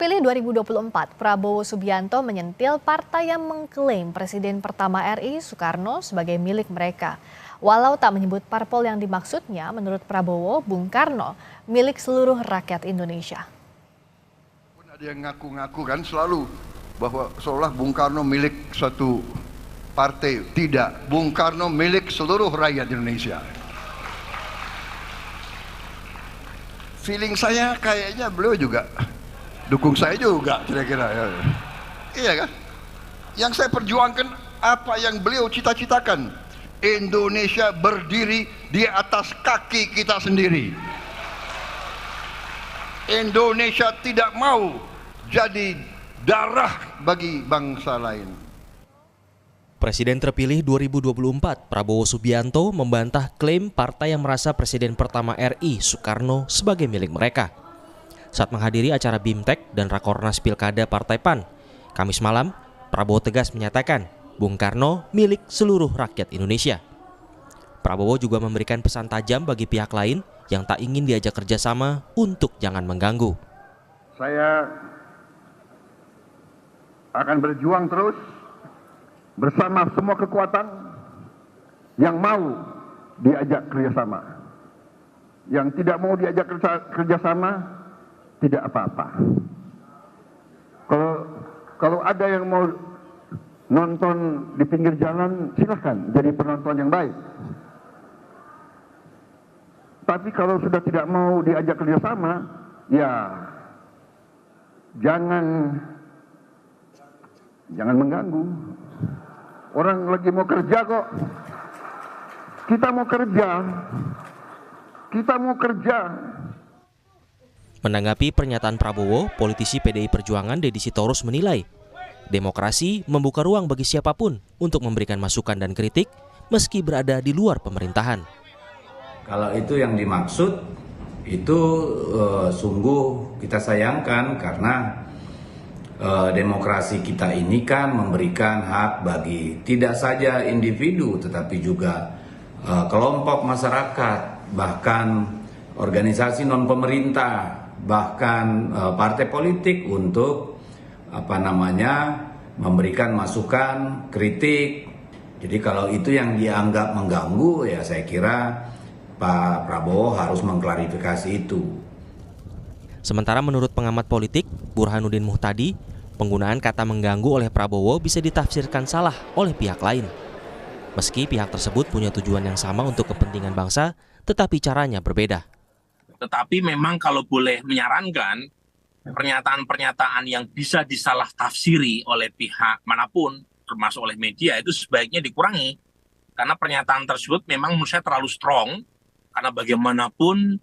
terpilih 2024, Prabowo Subianto menyentil partai yang mengklaim Presiden pertama RI Soekarno sebagai milik mereka. Walau tak menyebut parpol yang dimaksudnya, menurut Prabowo, Bung Karno milik seluruh rakyat Indonesia. Ada yang ngaku-ngaku kan selalu bahwa seolah Bung Karno milik suatu partai. Tidak, Bung Karno milik seluruh rakyat Indonesia. Feeling saya kayaknya beliau juga dukung saya juga kira-kira. Iya kan? Yang saya perjuangkan apa yang beliau cita-citakan. Indonesia berdiri di atas kaki kita sendiri. Indonesia tidak mau jadi darah bagi bangsa lain. Presiden terpilih 2024, Prabowo Subianto membantah klaim partai yang merasa Presiden pertama RI Soekarno sebagai milik mereka. Saat menghadiri acara BIMTEK dan Rakornas Pilkada Partai PAN, Kamis malam, Prabowo tegas menyatakan Bung Karno milik seluruh rakyat Indonesia. Prabowo juga memberikan pesan tajam bagi pihak lain yang tak ingin diajak kerjasama untuk jangan mengganggu. Saya akan berjuang terus bersama semua kekuatan yang mau diajak kerjasama. Yang tidak mau diajak kerjasama, tidak apa-apa. Kalau ada yang mau nonton di pinggir jalan, silahkan jadi penonton yang baik. Tapi kalau sudah tidak mau diajak kerjasama, ya jangan mengganggu. Orang lagi mau kerja kok. Kita mau kerja. Menanggapi pernyataan Prabowo, politisi PDI Perjuangan Deddy Sitorus menilai demokrasi membuka ruang bagi siapapun untuk memberikan masukan dan kritik meski berada di luar pemerintahan. Kalau itu yang dimaksud, itu sungguh kita sayangkan karena demokrasi kita ini kan memberikan hak bagi tidak saja individu tetapi juga kelompok masyarakat, bahkan organisasi non pemerintah, bahkan partai politik untuk memberikan masukan, kritik. Jadi kalau itu yang dianggap mengganggu, ya saya kira Pak Prabowo harus mengklarifikasi itu. Sementara menurut pengamat politik Burhanuddin Muhtadi, penggunaan kata mengganggu oleh Prabowo bisa ditafsirkan salah oleh pihak lain. Meski pihak tersebut punya tujuan yang sama untuk kepentingan bangsa, tetapi caranya berbeda. Tetapi memang kalau boleh menyarankan, pernyataan-pernyataan yang bisa disalah tafsiri oleh pihak manapun, termasuk oleh media, itu sebaiknya dikurangi. Karena pernyataan tersebut memang menurut saya terlalu strong, karena bagaimanapun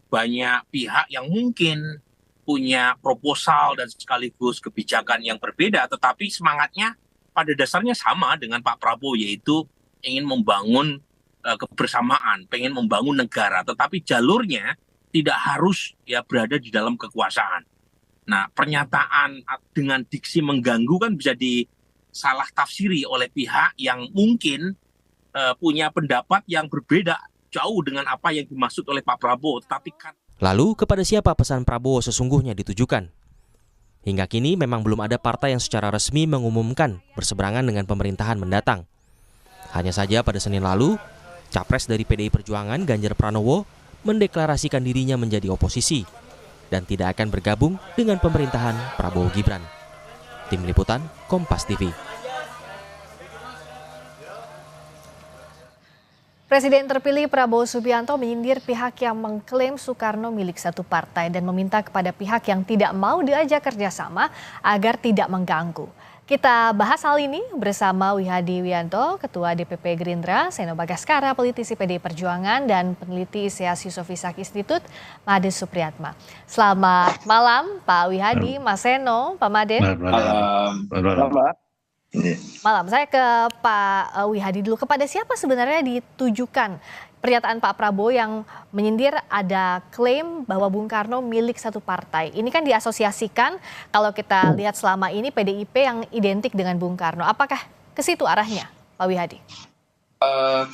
banyak pihak yang mungkin punya proposal dan sekaligus kebijakan yang berbeda, tetapi semangatnya pada dasarnya sama dengan Pak Prabowo, yaitu ingin membangun kebersamaan, pengen membangun negara, tetapi jalurnya tidak harus ya berada di dalam kekuasaan. Nah, pernyataan dengan diksi mengganggu kan bisa disalah tafsiri oleh pihak yang mungkin punya pendapat yang berbeda jauh dengan apa yang dimaksud oleh Pak Prabowo. Lalu kepada siapa pesan Prabowo sesungguhnya ditujukan? Hingga kini memang belum ada partai yang secara resmi mengumumkan berseberangan dengan pemerintahan mendatang. Hanya saja pada Senin lalu, Capres dari PDI Perjuangan Ganjar Pranowo mendeklarasikan dirinya menjadi oposisi dan tidak akan bergabung dengan pemerintahan Prabowo Gibran. Tim Liputan, Kompas TV. Presiden terpilih Prabowo Subianto menyindir pihak yang mengklaim Soekarno milik satu partai dan meminta kepada pihak yang tidak mau diajak kerjasama agar tidak mengganggu. Kita bahas hal ini bersama Wihadi Wianto, Ketua DPP Gerindra, Seno Bagaskara, politisi PDI Perjuangan, dan peneliti ISEAS Yusof Ishak Institut, Made Supriyatma. Selamat malam Pak Wihadi, Mas Seno, Pak Made. Malam, saya ke Pak Wihadi dulu. Kepada siapa sebenarnya ditujukan pernyataan Pak Prabowo yang menyindir ada klaim bahwa Bung Karno milik satu partai? Ini kan diasosiasikan kalau kita lihat selama ini PDIP yang identik dengan Bung Karno. Apakah ke situ arahnya, Pak Wihadi?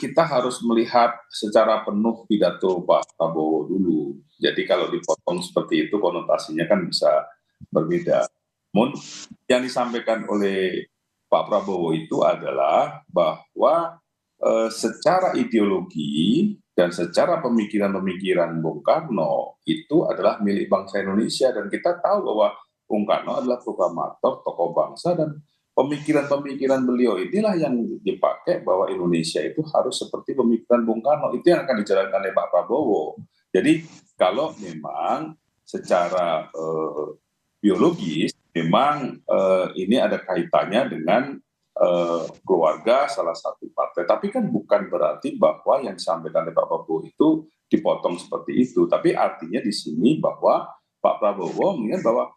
Kita harus melihat secara penuh pidato Pak Prabowo dulu. Jadi kalau dipotong seperti itu konotasinya kan bisa berbeda. Namun yang disampaikan oleh Pak Prabowo itu adalah bahwa secara ideologi dan secara pemikiran-pemikiran Bung Karno itu adalah milik bangsa Indonesia, dan kita tahu bahwa Bung Karno adalah proklamator, tokoh bangsa, dan pemikiran-pemikiran beliau inilah yang dipakai bahwa Indonesia itu harus seperti pemikiran Bung Karno. Itu yang akan dijalankan oleh Pak Prabowo. Jadi kalau memang secara biologis memang ini ada kaitannya dengan keluarga salah satu partai, tapi kan bukan berarti bahwa yang disampaikan oleh Pak Prabowo itu dipotong seperti itu. Tapi artinya di sini bahwa Pak Prabowo mengingat bahwa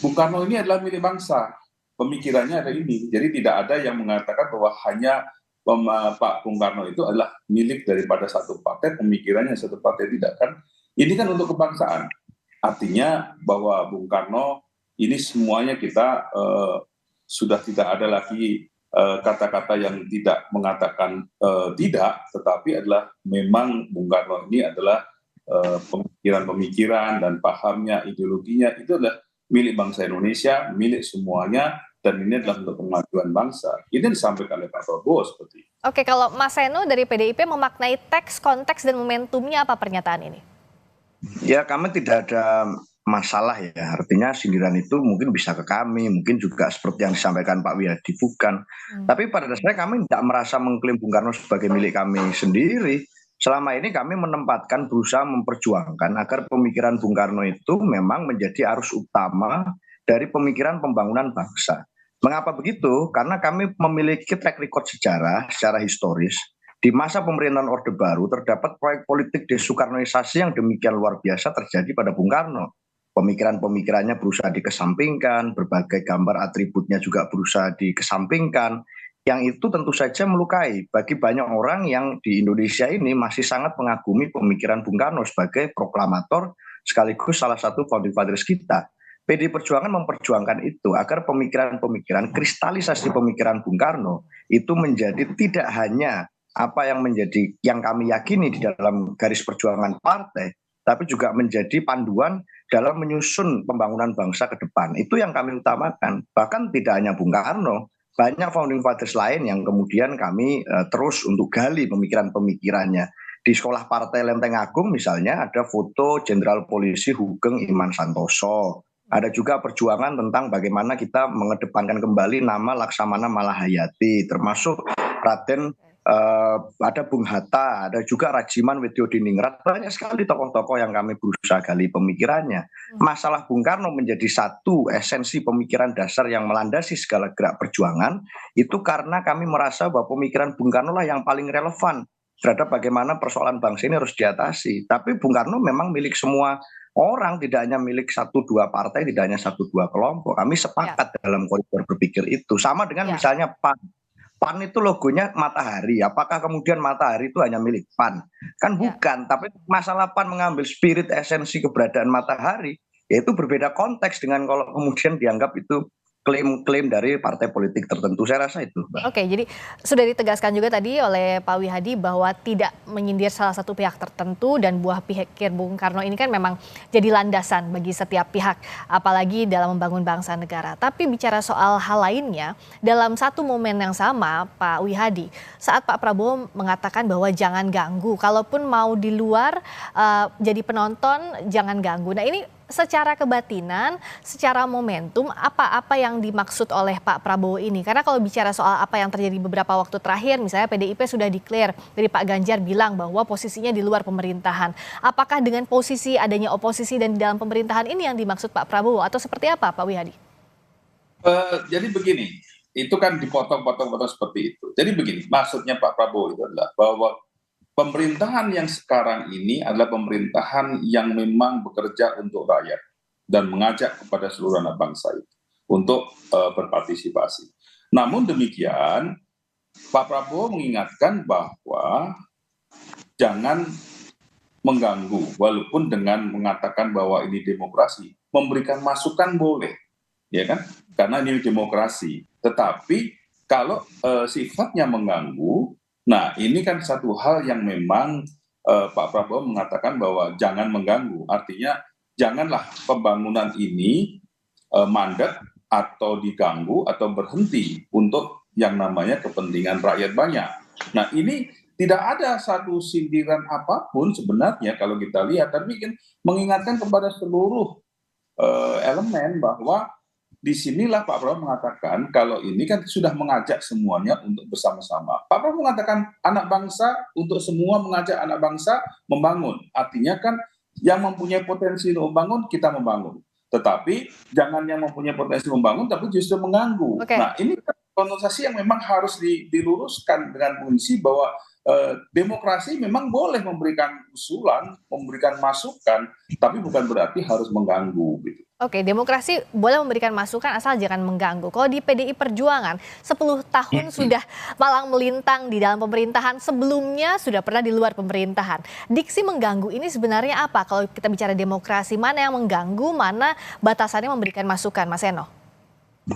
Bung Karno ini adalah milik bangsa, pemikirannya ada ini. Jadi tidak ada yang mengatakan bahwa hanya Pak Bung Karno itu adalah milik daripada satu partai, pemikirannya satu partai, tidak kan? Ini kan untuk kebangsaan. Artinya bahwa Bung Karno ini semuanya kita sudah tidak ada lagi kata-kata yang tidak mengatakan tidak, tetapi adalah memang Bung Karno ini adalah pemikiran-pemikiran dan pahamnya, ideologinya itu adalah milik bangsa Indonesia, milik semuanya, dan ini adalah untuk kemajuan bangsa. Ini disampaikan oleh Pak Prabowo seperti itu. Oke, kalau Mas Seno dari PDIP memaknai teks, konteks, dan momentumnya apa pernyataan ini? Ya, kami tidak ada masalah ya, artinya sindiran itu mungkin bisa ke kami, mungkin juga seperti yang disampaikan Pak Wiyadi, bukan. Tapi pada dasarnya kami tidak merasa mengklaim Bung Karno sebagai milik kami sendiri. Selama ini kami menempatkan, berusaha memperjuangkan agar pemikiran Bung Karno itu memang menjadi arus utama dari pemikiran pembangunan bangsa. Mengapa begitu? Karena kami memiliki track record sejarah, secara historis. Di masa pemerintahan Orde Baru terdapat proyek politik desoekarnoisasi yang demikian luar biasa terjadi pada Bung Karno. Pemikiran-pemikirannya berusaha dikesampingkan, berbagai gambar atributnya juga berusaha dikesampingkan, yang itu tentu saja melukai bagi banyak orang yang di Indonesia ini masih sangat mengagumi pemikiran Bung Karno sebagai proklamator sekaligus salah satu founding fathers kita. PDI Perjuangan memperjuangkan itu agar pemikiran-pemikiran, kristalisasi pemikiran Bung Karno itu menjadi tidak hanya apa yang menjadi yang kami yakini di dalam garis perjuangan partai, tapi juga menjadi panduan dalam menyusun pembangunan bangsa ke depan. Itu yang kami utamakan. Bahkan tidak hanya Bung Karno, banyak founding fathers lain yang kemudian kami terus untuk gali pemikiran-pemikirannya. Di sekolah partai Lenteng Agung misalnya ada foto Jenderal Polisi Hugeng Iman Santoso. Ada juga perjuangan tentang bagaimana kita mengedepankan kembali nama Laksamana Malahayati, termasuk Raden ada Bung Hatta, ada juga Rajiman Widyodiningrat. Banyak sekali tokoh-tokoh yang kami berusaha gali pemikirannya. Masalah Bung Karno menjadi satu esensi pemikiran dasar yang melandasi segala gerak perjuangan, itu karena kami merasa bahwa pemikiran Bung Karno lah yang paling relevan terhadap bagaimana persoalan bangsa ini harus diatasi. Tapi Bung Karno memang milik semua orang, tidak hanya milik satu dua partai, tidak hanya satu dua kelompok. Kami sepakat dalam koridor berpikir itu. Sama dengan misalnya PAN. PAN itu logonya matahari. Apakah kemudian matahari itu hanya milik PAN? Kan bukan. Tapi masalah PAN mengambil spirit esensi keberadaan matahari, yaitu berbeda konteks dengan kalau kemudian dianggap itu klaim-klaim dari partai politik tertentu. Saya rasa itu, Mbak. Oke, jadi sudah ditegaskan juga tadi oleh Pak Wihadi bahwa tidak menyindir salah satu pihak tertentu, dan buah pikir Bung Karno ini kan memang jadi landasan bagi setiap pihak, apalagi dalam membangun bangsa negara. Tapi bicara soal hal lainnya, dalam satu momen yang sama, Pak Wihadi, saat Pak Prabowo mengatakan bahwa jangan ganggu, kalaupun mau di luar jadi penonton jangan ganggu. Nah, ini secara kebatinan, secara momentum, apa yang dimaksud oleh Pak Prabowo ini? Karena kalau bicara soal apa yang terjadi beberapa waktu terakhir, misalnya PDIP sudah declare, dari Pak Ganjar bilang bahwa posisinya di luar pemerintahan. Apakah dengan posisi adanya oposisi dan di dalam pemerintahan ini yang dimaksud Pak Prabowo, atau seperti apa, Pak Wihadi? Jadi begini, itu kan dipotong-potong seperti itu. Jadi begini, maksudnya Pak Prabowo itu adalah bahwa pemerintahan yang sekarang ini adalah pemerintahan yang memang bekerja untuk rakyat dan mengajak kepada seluruh anak bangsa itu untuk berpartisipasi. Namun demikian, Pak Prabowo mengingatkan bahwa jangan mengganggu, walaupun dengan mengatakan bahwa ini demokrasi, memberikan masukan boleh, ya kan? Karena ini demokrasi. Tetapi kalau sifatnya mengganggu, nah, ini kan satu hal yang memang Pak Prabowo mengatakan bahwa jangan mengganggu. Artinya janganlah pembangunan ini mandek atau diganggu atau berhenti untuk yang namanya kepentingan rakyat banyak. Nah, ini tidak ada satu sindiran apapun sebenarnya kalau kita lihat, tapi kan mengingatkan kepada seluruh elemen bahwa disinilah Pak Prabowo mengatakan kalau ini kan sudah mengajak semuanya untuk bersama-sama. Pak Prabowo mengatakan anak bangsa, untuk semua mengajak anak bangsa membangun. Artinya kan yang mempunyai potensi untuk membangun, kita membangun. Tetapi jangan yang mempunyai potensi membangun tapi justru mengganggu. Nah, ini kan konotasi yang memang harus diluruskan dengan fungsi bahwa demokrasi memang boleh memberikan usulan, memberikan masukan, tapi bukan berarti harus mengganggu gitu. Oke, demokrasi boleh memberikan masukan asal jangan mengganggu. Kalau di PDI Perjuangan 10 tahun sudah malang melintang di dalam pemerintahan, sebelumnya sudah pernah di luar pemerintahan. Diksi mengganggu ini sebenarnya apa? Kalau kita bicara demokrasi, mana yang mengganggu, mana batasannya memberikan masukan, Mas Eno?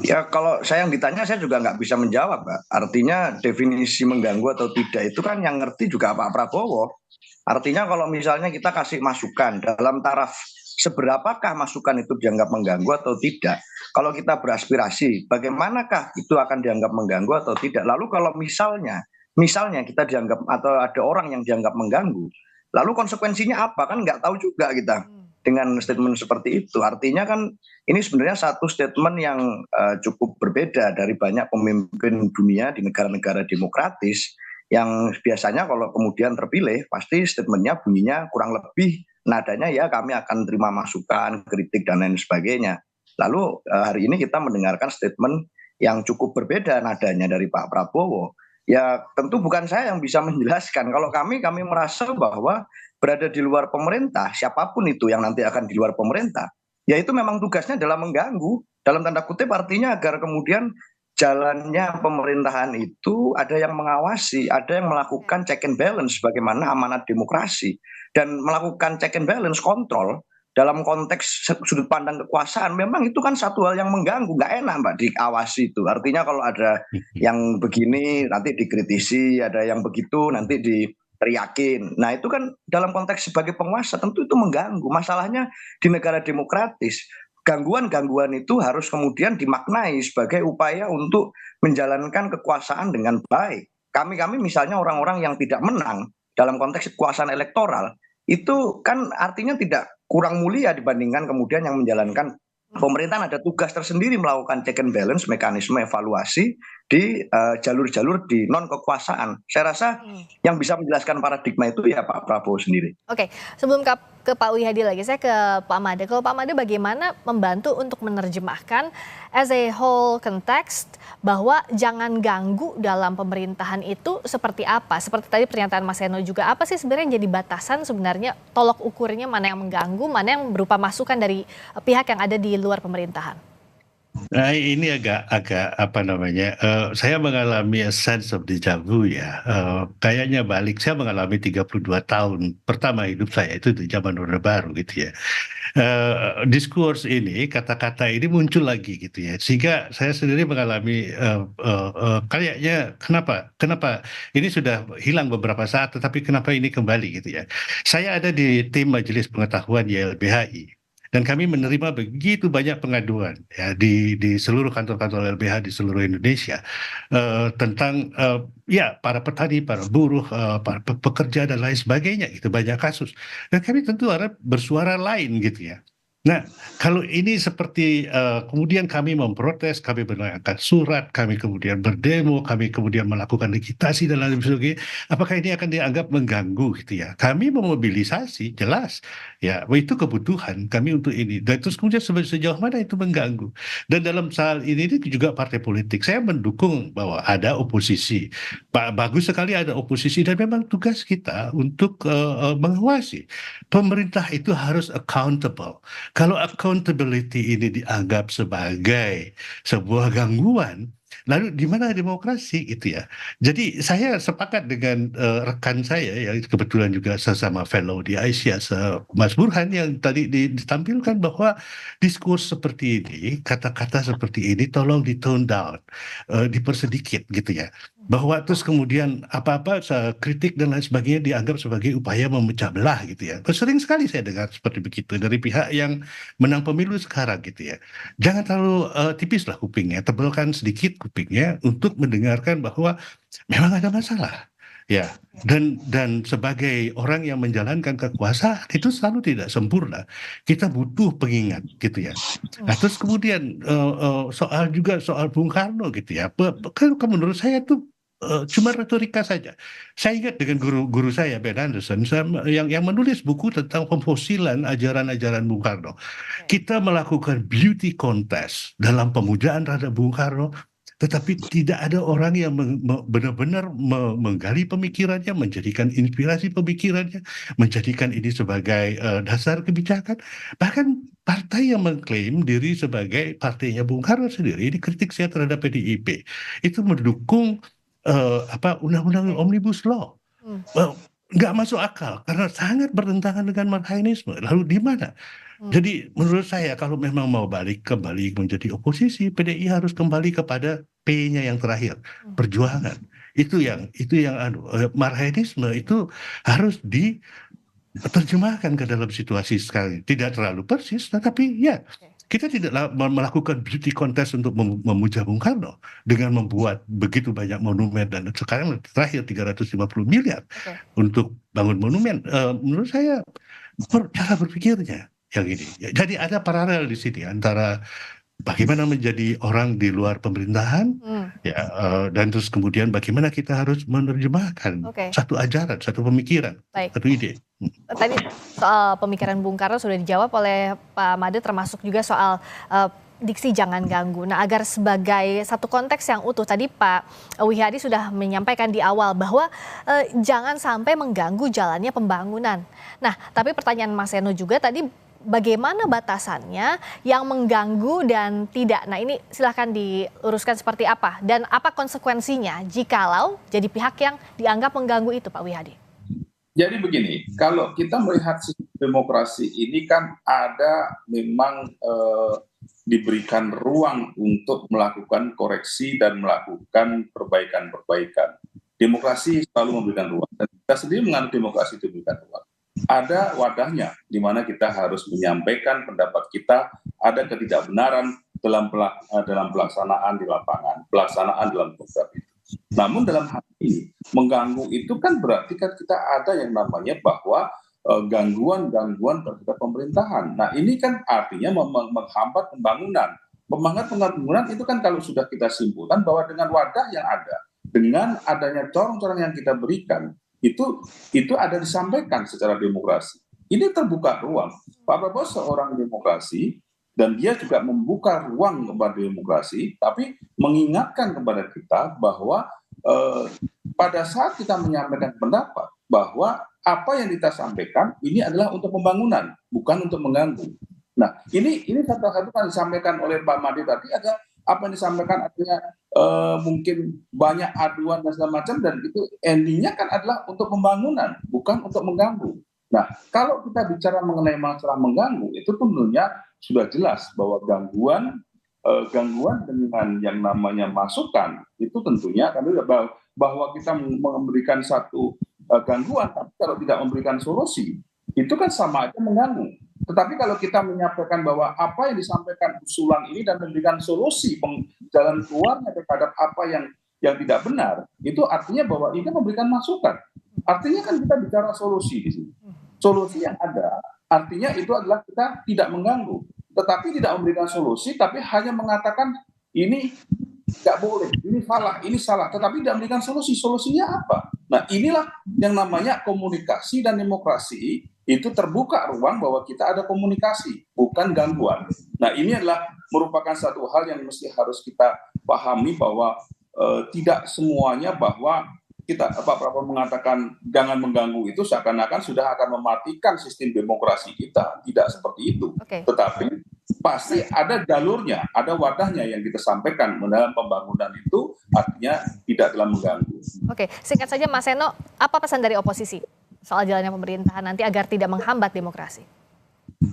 Ya, kalau saya yang ditanya saya juga nggak bisa menjawab, Mbak. Artinya definisi mengganggu atau tidak itu kan yang ngerti juga Pak Prabowo. Artinya kalau misalnya kita kasih masukan dalam taraf seberapakah masukan itu dianggap mengganggu atau tidak. Kalau kita beraspirasi, bagaimanakah itu akan dianggap mengganggu atau tidak. Lalu kalau misalnya kita dianggap atau ada orang yang dianggap mengganggu, lalu konsekuensinya apa? Kan nggak tahu juga kita dengan statement seperti itu. Artinya kan ini sebenarnya satu statement yang cukup berbeda dari banyak pemimpin dunia di negara-negara demokratis yang biasanya kalau kemudian terpilih pasti statementnya bunyinya kurang lebih nadanya ya kami akan terima masukan, kritik dan lain sebagainya. Lalu hari ini kita mendengarkan statement yang cukup berbeda nadanya dari Pak Prabowo. Ya tentu bukan saya yang bisa menjelaskan. Kalau kami merasa bahwa berada di luar pemerintah, siapapun itu yang nanti akan di luar pemerintah, ya itu memang tugasnya adalah mengganggu. Dalam tanda kutip artinya agar kemudian jalannya pemerintahan itu ada yang mengawasi, ada yang melakukan check and balance bagaimana amanat demokrasi. Dan melakukan check and balance, kontrol dalam konteks sudut pandang kekuasaan memang itu kan satu hal yang mengganggu, nggak enak Mbak diawasi itu. Artinya kalau ada yang begini nanti dikritisi, ada yang begitu nanti diteriakin. Nah itu kan dalam konteks sebagai penguasa tentu itu mengganggu. Masalahnya di negara demokratis gangguan-gangguan itu harus kemudian dimaknai sebagai upaya untuk menjalankan kekuasaan dengan baik. Kami misalnya orang-orang yang tidak menang dalam konteks kekuasaan elektoral itu kan artinya tidak kurang mulia dibandingkan kemudian yang menjalankan pemerintahan. Ada tugas tersendiri melakukan check and balance, mekanisme evaluasi di jalur-jalur di non kekuasaan. Saya rasa yang bisa menjelaskan paradigma itu ya Pak Prabowo sendiri. Oke, sebelum ke Pak Wihadi lagi, saya ke Pak Made. Kalau Pak Made bagaimana membantu untuk menerjemahkan as a whole context bahwa jangan ganggu dalam pemerintahan itu seperti apa? Seperti tadi pernyataan Mas Eno juga, apa sih sebenarnya yang jadi batasan sebenarnya tolok ukurnya mana yang mengganggu, mana yang berupa masukan dari pihak yang ada di luar pemerintahan? Nah, ini agak apa namanya, saya mengalami a sense of deja vu ya, kayaknya balik, saya mengalami 32 tahun pertama hidup saya itu di zaman Orde Baru gitu ya. Diskurs ini, kata-kata ini muncul lagi gitu ya, sehingga saya sendiri mengalami kayaknya kenapa ini sudah hilang beberapa saat, tetapi kenapa ini kembali gitu ya. Saya ada di tim Majelis Pengetahuan YLBHI. Dan kami menerima begitu banyak pengaduan ya di seluruh kantor-kantor LBH di seluruh Indonesia tentang ya para petani, para buruh, para pekerja dan lain sebagainya, itu banyak kasus. Dan kami tentu harap bersuara lain gitu ya. Nah, kalau ini seperti kemudian kami memprotes, kami melayangkan surat, kami kemudian berdemo, kami kemudian melakukan agitasi dan lain sebagainya, apakah ini akan dianggap mengganggu gitu ya? Kami memobilisasi, jelas, ya itu kebutuhan kami untuk ini. Dan terus kemudian sejauh mana itu mengganggu? Dan dalam soal ini juga partai politik, saya mendukung bahwa ada oposisi. Bagus sekali ada oposisi dan memang tugas kita untuk mengawasi. Pemerintah itu harus accountable. Kalau accountability ini dianggap sebagai sebuah gangguan, lalu di mana demokrasi gitu ya. Jadi saya sepakat dengan rekan saya yang kebetulan juga sesama fellow di Aisyah, Mas Burhan yang tadi ditampilkan bahwa diskurs seperti ini, kata-kata seperti ini tolong di tone down, dipersedikit gitu ya. bahwa terus kemudian apa-apa kritik dan lain sebagainya dianggap sebagai upaya memecah belah gitu ya. Sering sekali saya dengar seperti begitu dari pihak yang menang pemilu sekarang gitu ya. Jangan terlalu tipislah kupingnya, tebalkan sedikit kupingnya untuk mendengarkan bahwa memang ada masalah. Ya, dan sebagai orang yang menjalankan kekuasaan itu selalu tidak sempurna. Kita butuh pengingat gitu ya. Nah, terus kemudian soal Bung Karno gitu ya. Kan menurut saya itu cuma retorika saja. Saya ingat dengan guru saya Ben Anderson yang menulis buku tentang pemfosilan ajaran-ajaran Bung Karno. Kita melakukan beauty contest dalam pemujaan terhadap Bung Karno, tetapi tidak ada orang yang benar-benar menggali pemikirannya, menjadikan inspirasi pemikirannya, menjadikan ini sebagai dasar kebijakan. Bahkan partai yang mengklaim diri sebagai partainya Bung Karno sendiri, ini kritik saya terhadap PDIP, itu mendukung undang-undang Omnibus Law. Nggak masuk akal karena sangat bertentangan dengan marxisme. Lalu di mana? Jadi menurut saya kalau memang mau kembali menjadi oposisi, PDI harus kembali kepada P-nya yang terakhir, perjuangan. Itu yang marxisme itu harus diterjemahkan ke dalam situasi sekarang. Tidak terlalu persis, tetapi ya kita tidak melakukan beauty contest untuk memuja Bung Karno dengan membuat begitu banyak monumen dan sekarang terakhir 350 miliar untuk bangun monumen. Menurut saya cara berpikirnya yang ini. Jadi ada paralel di sini antara bagaimana menjadi orang di luar pemerintahan, dan terus kemudian bagaimana kita harus menerjemahkan satu ajaran, satu pemikiran, satu ide. Tadi soal pemikiran Bung Karno sudah dijawab oleh Pak Made, termasuk juga soal diksi jangan ganggu. Nah, agar sebagai satu konteks yang utuh, tadi Pak Wihadi sudah menyampaikan di awal bahwa jangan sampai mengganggu jalannya pembangunan. Nah, tapi pertanyaan Mas Seno juga tadi, bagaimana batasannya yang mengganggu dan tidak? Nah, ini silahkan diluruskan seperti apa dan apa konsekuensinya jikalau jadi pihak yang dianggap mengganggu itu, Pak Wihadi? Jadi begini, kalau kita melihat sistem demokrasi ini kan ada memang diberikan ruang untuk melakukan koreksi dan melakukan perbaikan-perbaikan. Demokrasi selalu memberikan ruang dan kita sendiri menganut demokrasi itu memberikan ruang. Ada wadahnya di mana kita harus menyampaikan pendapat kita, ada ketidakbenaran dalam pelaksanaan di lapangan, pelaksanaan dalam program itu. Namun dalam hal ini mengganggu itu kan berarti kan kita ada yang namanya bahwa gangguan-gangguan terhadap pemerintahan. Nah, ini kan artinya menghambat pembangunan. Pembangunan itu kan kalau sudah kita simpulkan bahwa dengan wadah yang ada, dengan adanya corong-corong yang kita berikan, itu ada disampaikan secara demokrasi. Ini terbuka ruang. Pak Prabowo seorang demokrasi dan dia juga membuka ruang kepada demokrasi, tapi mengingatkan kepada kita bahwa pada saat kita menyampaikan pendapat bahwa apa yang kita sampaikan ini adalah untuk pembangunan, bukan untuk mengganggu. Nah, ini satu-satu yang disampaikan oleh Pak Made tadi, ada apa yang disampaikan artinya mungkin banyak aduan dan segala macam, dan itu endingnya kan adalah untuk pembangunan, bukan untuk mengganggu. Nah, kalau kita bicara mengenai masalah mengganggu, itu tentunya sudah jelas bahwa gangguan dengan yang namanya masukan itu tentunya kan bahwa kita memberikan satu gangguan, tapi kalau tidak memberikan solusi itu kan sama aja mengganggu. Tetapi kalau kita menyampaikan bahwa apa yang disampaikan usulan ini dan memberikan solusi jalan keluarnya terhadap apa yang tidak benar, itu artinya bahwa ini memberikan masukan. Artinya kan kita bicara solusi di sini. Solusi yang ada artinya itu adalah kita tidak mengganggu, tetapi tidak memberikan solusi, tapi hanya mengatakan ini nggak boleh, ini salah, tetapi tidak memberikan solusi. Solusinya apa? Nah, inilah yang namanya komunikasi dan demokrasi. Itu terbuka ruang bahwa kita ada komunikasi, bukan gangguan. Nah, ini adalah merupakan satu hal yang mesti harus kita pahami bahwa tidak semuanya bahwa Pak Prabowo mengatakan jangan mengganggu itu seakan-akan sudah akan mematikan sistem demokrasi kita. Tidak seperti itu. Tetapi pasti ada jalurnya, ada wadahnya yang kita sampaikan dalam pembangunan itu, artinya tidak dalam mengganggu. Oke, singkat saja Mas Seno, apa pesan dari oposisi soal jalannya pemerintahan nanti agar tidak menghambat demokrasi?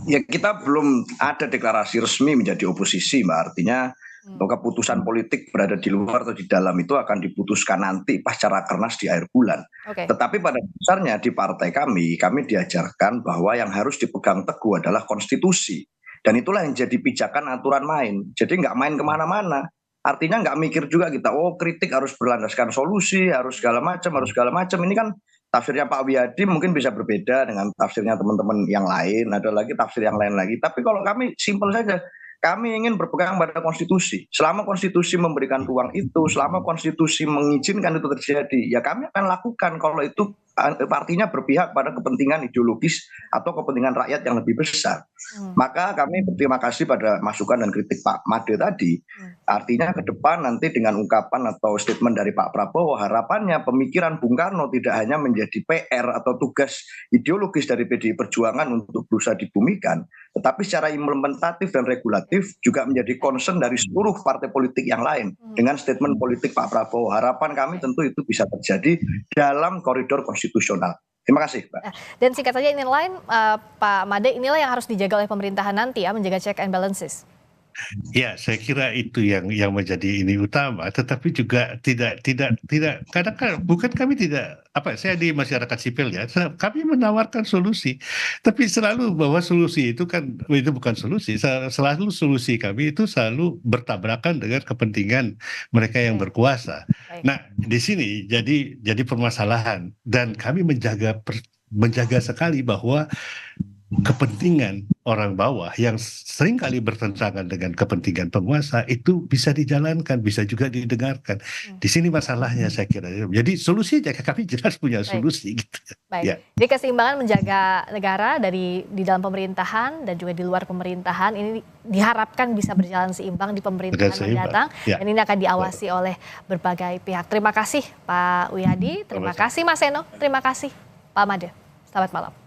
Ya, kita belum ada deklarasi resmi menjadi oposisi, Mbak. Artinya Keputusan politik berada di luar atau di dalam itu akan diputuskan nanti pasca rakernas di akhir bulan. Tetapi pada dasarnya di partai kami diajarkan bahwa yang harus dipegang teguh adalah konstitusi. Dan itulah yang jadi pijakan aturan main. Jadi nggak main kemana-mana. Artinya nggak mikir juga kita, kritik harus berlandaskan solusi, harus segala macam. Ini kan tafsirnya Pak Wiyadi mungkin bisa berbeda dengan tafsirnya teman-teman yang lain. Ada lagi tafsir yang lain lagi. Tapi kalau kami simpel saja. Kami ingin berpegang pada konstitusi. Selama konstitusi memberikan ruang itu, selama konstitusi mengizinkan itu terjadi, ya kami akan lakukan kalau itu artinya berpihak pada kepentingan ideologis atau kepentingan rakyat yang lebih besar. Maka kami berterima kasih pada masukan dan kritik Pak Made tadi. Artinya ke depan nanti dengan ungkapan atau statement dari Pak Prabowo, harapannya pemikiran Bung Karno tidak hanya menjadi PR atau tugas ideologis dari PDI Perjuangan untuk berusaha dibumikan, tetapi secara implementatif dan regulatif juga menjadi concern dari seluruh partai politik yang lain dengan statement politik Pak Prabowo. Harapan kami tentu itu bisa terjadi dalam koridor konstitusional. Terima kasih, Pak. Dan singkat saja ini lain, Pak Made, inilah yang harus dijaga oleh pemerintahan nanti ya, menjaga check and balances. Ya, saya kira itu yang menjadi ini utama, tetapi juga tidak kadang-kadang bukan kami tidak saya di masyarakat sipil ya, kami menawarkan solusi, tapi selalu bahwa solusi itu kan itu bukan solusi, selalu solusi kami itu selalu bertabrakan dengan kepentingan mereka yang berkuasa. Nah, di sini jadi permasalahan dan kami menjaga sekali bahwa kepentingan orang bawah yang seringkali bertentangan dengan kepentingan penguasa itu bisa dijalankan, bisa juga didengarkan. Di sini masalahnya saya kira. Jadi solusinya kami jelas punya solusi. Gitu. Baik. Ya. Jadi keseimbangan menjaga negara di dalam pemerintahan dan juga di luar pemerintahan ini diharapkan bisa berjalan seimbang di pemerintahan mendatang. Ya. Dan ini akan diawasi oleh berbagai pihak. Terima kasih Pak Wiyadi, terima kasih Mas Seno, terima kasih Pak Made. Selamat malam.